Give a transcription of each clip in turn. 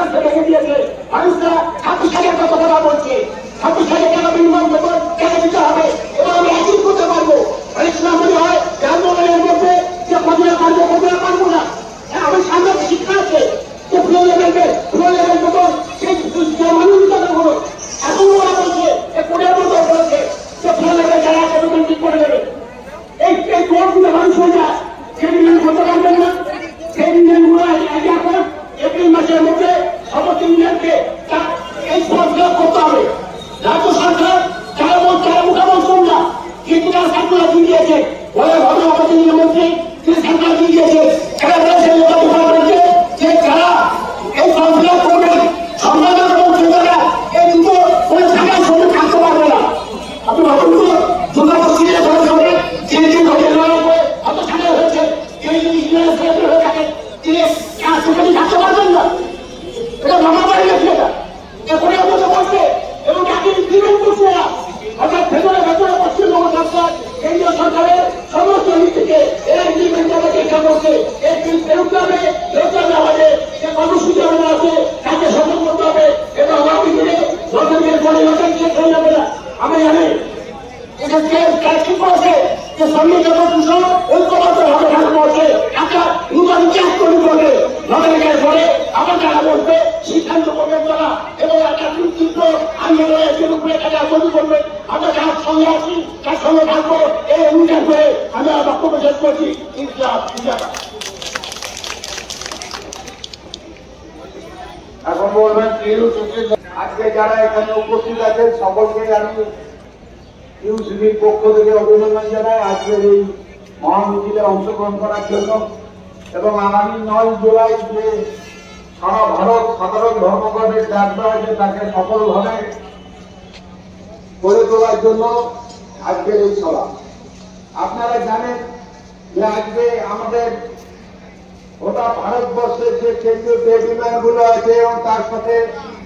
রাস্তা ভেঙে দিয়েছে। মানুষরা 26,000 কথা বলছে, 26,000 টাকা মিনিমাম বেতন কেন দিতে হবে, এবং আমি অ্যাচিভ করতে পারবো। অনেক সময় মনে হয় যে আন্দোলনের মধ্যে যে কতটা পারবো কতটা পারবো না। আমার সামনে শিক্ষা আছে যে ফ্লো লেভেল বেতন সেই মানবিক কথা হলো। এখন ওরা বলছে যে কোনের মতো বলছে যে ফ্লো লেভেল যারা আছে বেতন ঠিক করে দেবে। এই কোর্টগুলো মানুষ হয়ে যায়, সেই ইউনিয়ন করতে পারবেন না। সেই ইউনিয়নগুলো এখন এপ্রিল মাসের মধ্যে সমস্ত ইউনিয়নকে এই ফর্ম ফিল আপ করতে হবে। রাজ্য সরকার যারা মুখামুখ না, কিন্তু তারা সার্কুলার দিয়ে দিয়েছে, বলে ভাবে আমাদের মন্ত্রী তিনি সার্কুলার দিয়ে দিয়েছে। এরা বলেছে যে যারা এই ফর্ম ফিল আপ করবেন সম্পাদক এবং যোগ্যতা এই দুটো কোন জায়গায় সঙ্গে থাকতে পারবে না। আপনি ভাবুন তো দুর্গা পশ্চিমে সঙ্গে যিনি অত সামনে হয়েছে তিনি যদি ইউনিয়ন হয়ে থাকেন তিনি সেখানে থাকতে পারবেন না। এটা ভাবা পারে নাকি? এটা করে মতো করছে এবং তাকে ইমপ্লিমেন্ট করছে না। অর্থাৎ ভেতরে পশ্চিমবঙ্গ সরকার কেন্দ্রীয় সরকারের সমস্ত দিক থেকে এরা ইমপ্লিমেন্ট করার চেষ্টা করছে। এই বিল ফেরত হবে আমাদের যে কর্মসূচি আমাদের আছে তাকে সচেতন করতে হবে এবং আগামী দিনে নতুনের পরে নতুন শেষ হয়ে যাবে না। আমি জানি এটা কাজ কি করেছে যে সংবিধান দূষণ ঐক্যবদ্ধ ভাবে ভারতবর্ষে একটা নূতন ইতিহাস তৈরি করবে। নগরিকের পরে আবার যারা বলবে সিদ্ধান্ত করবেন তারা এবং একটা তীব্র আন্দোলনের যে রূপে তারা তৈরি করবে। আমরা যার সঙ্গে আছি তার সঙ্গে থাকবো এই অঙ্গীকার করে আমি আমার বক্তব্য শেষ করছি। এখন বলবেন আজকে যারা এখানে উপস্থিত আছেন সকলকে আমি ইউসিবির পক্ষ থেকে অভিনন্দন জানাই আজকের এই মহামিছিলে অংশগ্রহণ করার জন্য। এবং আগামী 9 জুলাই যে সারা ভারত সাধারণ ধর্মঘটের ডাক দেওয়া হয়েছে তাকে সফলভাবে করে তোলার জন্য আজকের এই সভা। আপনারা জানেন যে আজকে আমাদের গোটা ভারতবর্ষের যে কেন্দ্রীয় ট্রেড ইউনিয়নগুলো আছে এবং তার সাথে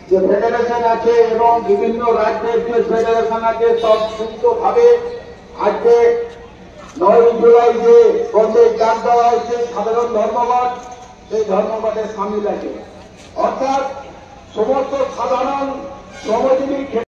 যে ফেডারেশন আছে এবং বিভিন্ন রাজ্যের যে ফেডারেশন আছে সব যুক্তভাবে আজকে 9 জুলাই যে বন্ধের ডাক দেওয়া হয়েছে সাধারণ ধর্মঘট, সেই ধর্মঘটে সামিল আছে। অর্থাৎ সমস্ত সাধারণ শ্রমজীবী